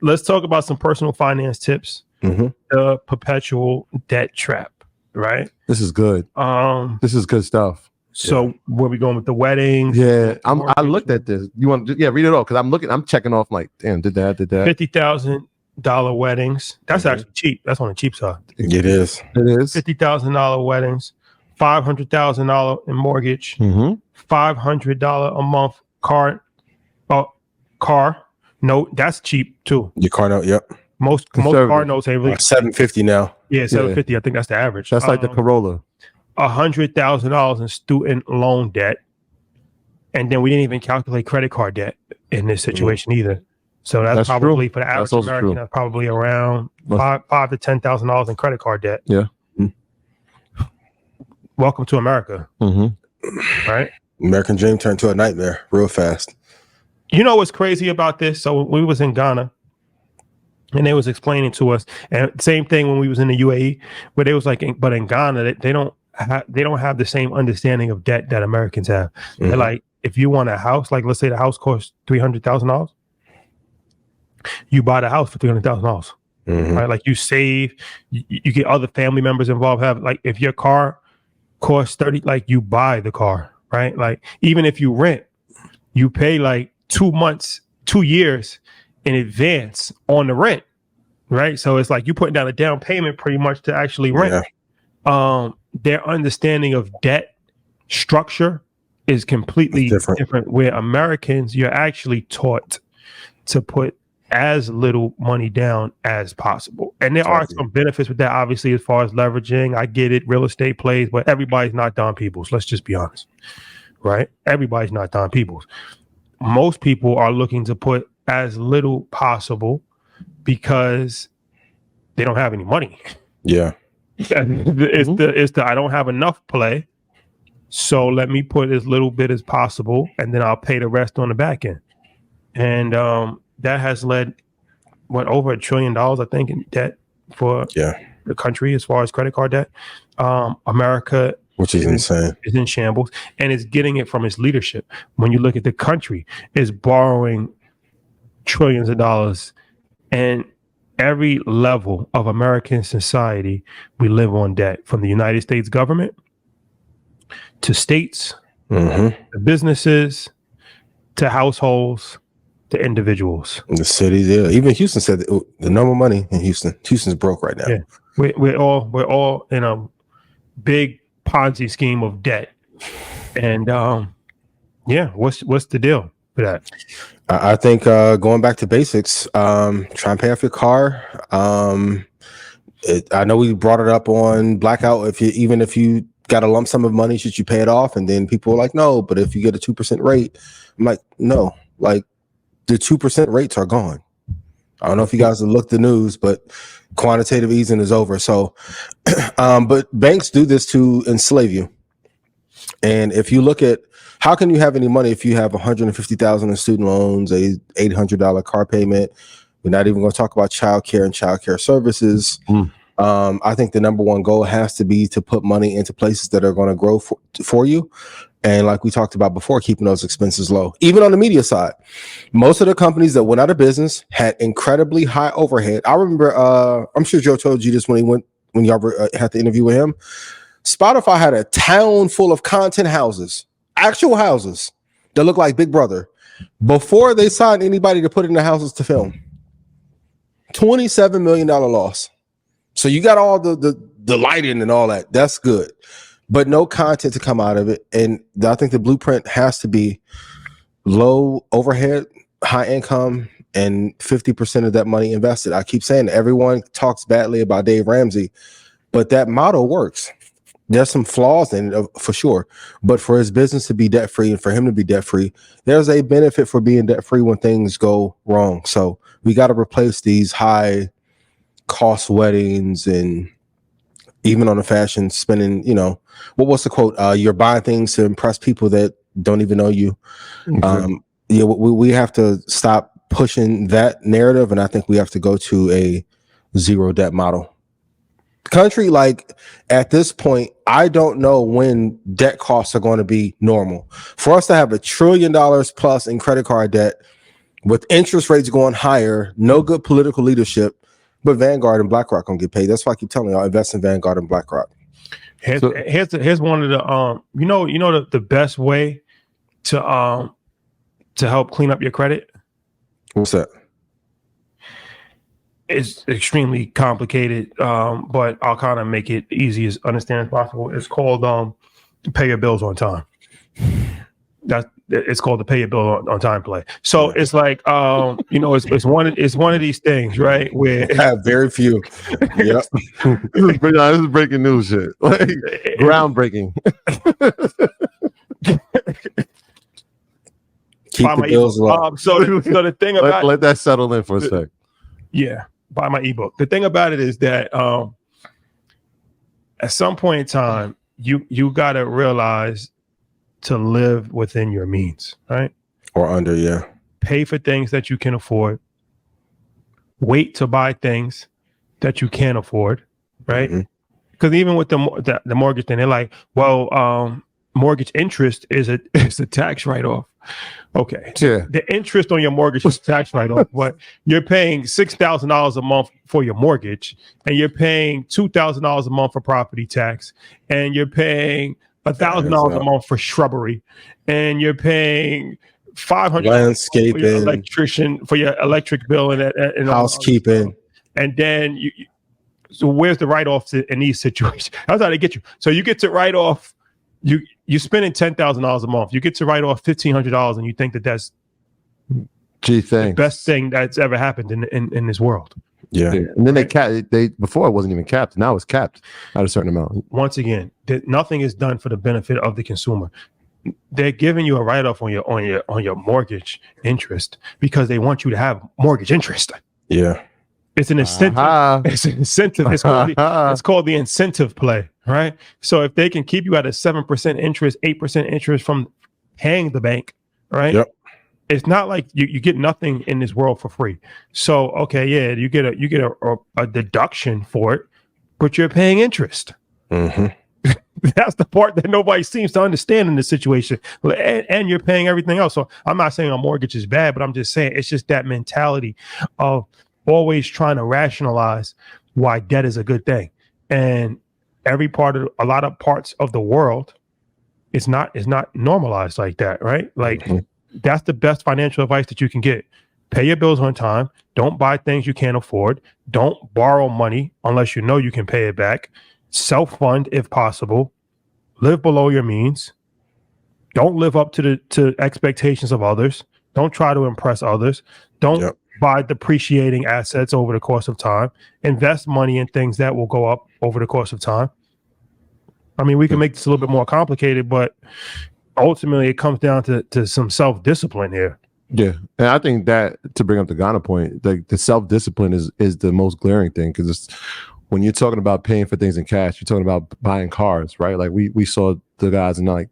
let's talk about some personal finance tips. The perpetual debt trap, right? This is good. This is good stuff. So where we going with the weddings? Yeah, I looked at this. You want to read it all because I'm checking off like, damn, did that. $50,000 weddings. That's actually cheap. That's on the cheap side. It is. $50,000 weddings, $500,000 in mortgage, $500 a month car note. That's cheap too. Your car note, yep. Most car notes ain't really $750 now. Yeah, $750. I think that's the average. That's like the Corolla. $100,000 in student loan debt, and then we didn't even calculate credit card debt in this situation either. So that's probably true. For the average American, that's probably around $5,000 to $10,000 in credit card debt. Yeah. Welcome to America. Right? American dream turned to a nightmare real fast. You know what's crazy about this? So we was in Ghana, and they was explaining to us, and same thing when we was in the UAE, where they was like, but in Ghana, they don't have the same understanding of debt that Americans have. They're like, if you want a house, like let's say the house costs $300,000, you buy the house for $300,000, right? Like you save, you get other family members involved. Have like if your car costs 30, like you buy the car, right? Like even if you rent, you pay like 2 years in advance on the rent, right? So it's like you putting down a down payment pretty much to actually rent. Their understanding of debt structure is completely different. Where Americans, you're actually taught to put as little money down as possible. And there are some benefits with that, obviously, as far as leveraging. I get it, real estate plays, but everybody's not Don Peoples. Let's just be honest, right? Everybody's not Don Peoples. Most people are looking to put as little possible because they don't have any money. Yeah. It's the I don't have enough play, so let me put as little bit as possible, and then I'll pay the rest on the back end. And that has led over $1 trillion, I think, in debt for the country as far as credit card debt. America, which is insane, is in shambles, and it's getting it from its leadership. When you look at the country, is borrowing trillions of dollars, and every level of American society, we live on debt, from the United States government to states, to businesses, to households, to individuals. The cities, even Houston said the number money in Houston's broke right now. Yeah, we're all in a big Ponzi scheme of debt, and what's the deal for that? I think going back to basics, try and pay off your car. I know we brought it up on Blackout. Even if you got a lump sum of money, should you pay it off? And then people are like, no, but if you get a 2% rate, I'm like, no, like the 2% rates are gone. I don't know if you guys have looked the news, but quantitative easing is over. So, but banks do this to enslave you. And if you look at how can you have any money if you have $150,000 in student loans, a $800 car payment? We're not even going to talk about childcare and childcare services. I think the number one goal has to be to put money into places that are going to grow for you. And like we talked about before, keeping those expenses low. Even on the media side, most of the companies that went out of business had incredibly high overhead. I remember, I'm sure Joe told you this when y'all had the interview with him. Spotify had a town full of content houses, actual houses that look like Big Brother, before they signed anybody to put in the houses to film. $27 million loss. So you got all the lighting and all that. That's good. But no content to come out of it. And I think the blueprint has to be low overhead, high income, and 50% of that money invested. I keep saying everyone talks badly about Dave Ramsey, but that model works. There's some flaws in it for sure, but for his business to be debt free and for him to be debt free, there's a benefit for being debt free when things go wrong. So we got to replace these high cost weddings, and even on the fashion spending, what's the quote? You're buying things to impress people that don't even know you. We have to stop pushing that narrative, and I think we have to go to a zero debt model. Country, like at this point, I don't know when debt costs are going to be normal. For us to have $1 trillion plus in credit card debt, with interest rates going higher, no good political leadership, but Vanguard and BlackRock gonna get paid. That's why I keep telling y'all, invest in Vanguard and BlackRock. Here's one of the the best way to help clean up your credit. What's that? It's extremely complicated, but I'll kind of make it easy as understand as possible. It's called pay your bills on time. It's called the pay your bill on time play. So it's like it's one of these things, right? Where I have very few. Yep. This is breaking news shit. Like groundbreaking. Keep the bills low. So the thing about let that settle in for a sec. Yeah, buy my ebook. The thing about it is that at some point in time, you got to realize to live within your means, right? Or under, yeah. Pay for things that you can afford. Wait to buy things that you can't afford, right? Because even with the mortgage thing, they're like, well, mortgage interest is a tax write-off. Okay. Yeah. The interest on your mortgage is tax write-off, but you're paying $6,000 a month for your mortgage, and you're paying $2,000 a month for property tax, and you're paying $1,000 a month for shrubbery, and you're paying $500 landscaping, for your electrician, for your electric bill, and housekeeping. And then so where's the write-offs in these situations? That's how they get you. So you get to write off. You're spending $10,000 a month. You get to write off $1,500, and you think that's the best thing that's ever happened in this world. Yeah. And then they before it wasn't even capped. Now it's capped at a certain amount. Once again, nothing is done for the benefit of the consumer. They're giving you a write-off on your mortgage interest because they want you to have mortgage interest. Yeah. It's an incentive. It's an incentive. It's called the incentive play, right? So if they can keep you at a 7% interest, 8% interest from paying the bank, right? Yep. It's not like you get nothing in this world for free. So okay, yeah, you get a deduction for it, but you're paying interest. That's the part that nobody seems to understand in this situation. And you're paying everything else. So I'm not saying a mortgage is bad, but I'm just saying it's just that mentality of always trying to rationalize why debt is a good thing. And a lot of parts of the world, it's not normalized like that, right? Like that's the best financial advice that you can get. Pay your bills on time. Don't buy things you can't afford. Don't borrow money unless you know you can pay it back. Self-fund if possible. Live below your means. Don't live up to expectations of others. Don't try to impress others. Don't buy depreciating assets over the course of time. Invest money in things that will go up over the course of time. I mean, we can make this a little bit more complicated, but ultimately it comes down to some self-discipline here. Yeah. And I think that, to bring up the Ghana point, like the self-discipline is the most glaring thing, because it's when you're talking about paying for things in cash, you're talking about buying cars, right? Like we saw the guys and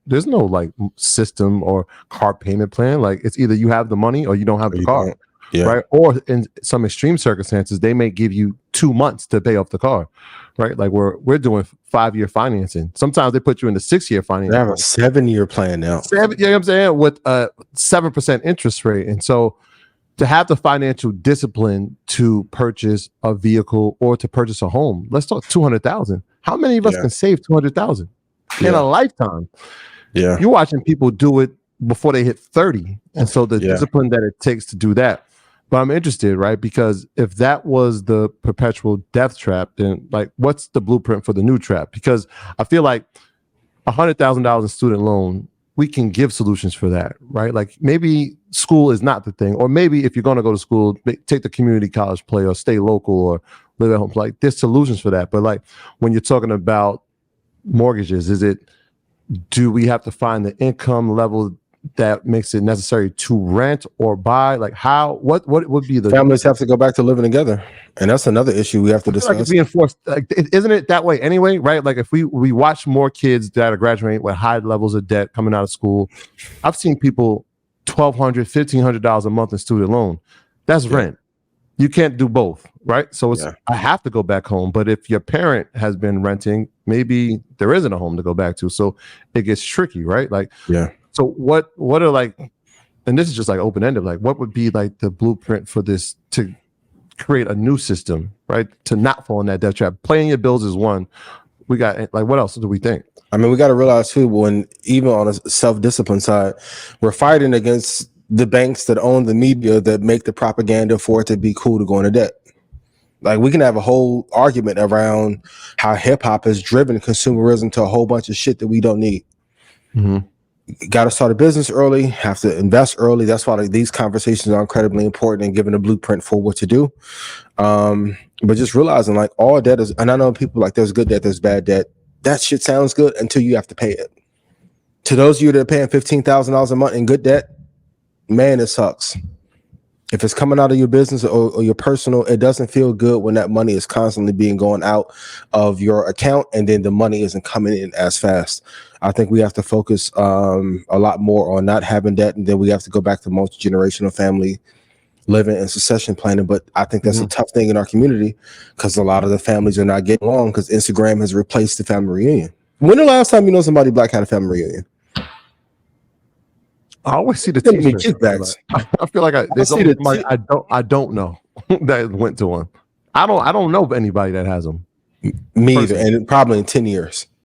there's no like system or car payment plan. Like it's either you have the money or you don't have the car. Right. Or in some extreme circumstances, they may give you 2 months to pay off the car. Right. Like we're doing 5-year financing. Sometimes they put you in the 6-year financing. They have a 7-year plan now. You know what I'm saying? With a 7% interest rate. And so to have the financial discipline to purchase a vehicle or to purchase a home, let's talk 200,000. How many of us can save 200,000 in a lifetime? Yeah. You're watching people do it before they hit 30. And so the discipline that it takes to do that. But I'm interested, right? Because if that was the perpetual death trap, then like, what's the blueprint for the new trap? Because I feel like $100,000 in student loan, we can give solutions for that, right? Like maybe school is not the thing, or maybe if you're going to go to school, take the community college play or stay local or live at home. Like there's solutions for that. But like when you're talking about mortgages, do we have to find the income level that makes it necessary to rent or buy? Like what would be the families have to go back to living together? And that's another issue we have to discuss. Like it's being enforced, like, isn't it that way anyway, right? Like if we watch more kids that are graduating with high levels of debt coming out of school, I've seen people $1,200, $1,500 a month in student loan. That's rent. You can't do both, right? So it's I have to go back home. But if your parent has been renting, maybe there isn't a home to go back to. So it gets tricky, right? Like So what are like and this is just like open ended. Like, what would be like the blueprint for this to create a new system, right? To not fall in that debt trap. Paying your bills is one. We got like, what else do we think? I mean, we got to realize too, when even on a self-discipline side, we're fighting against the banks that own the media that make the propaganda for it to be cool to go into debt. Like, we can have a whole argument around how hip hop has driven consumerism to a whole bunch of shit that we don't need. Got to start a business early, have to invest early. That's why these conversations are incredibly important and giving a blueprint for what to do. But just realizing like all debt is, and I know people like there's good debt, there's bad debt. That shit sounds good until you have to pay it. To those of you that are paying $15,000 a month in good debt, man, it sucks. If it's coming out of your business or your personal, it doesn't feel good when that money is constantly being going out of your account and then the money isn't coming in as fast. I think we have to focus a lot more on not having debt, and then we have to go back to multi-generational family living and succession planning. But I think that's a tough thing in our community because a lot of the families are not getting along because Instagram has replaced the family reunion. When the last time you know somebody black had a family reunion? I always see the t-shirts. I feel like I don't know that went to one. I don't know anybody that has them. Me either, and probably in 10 years.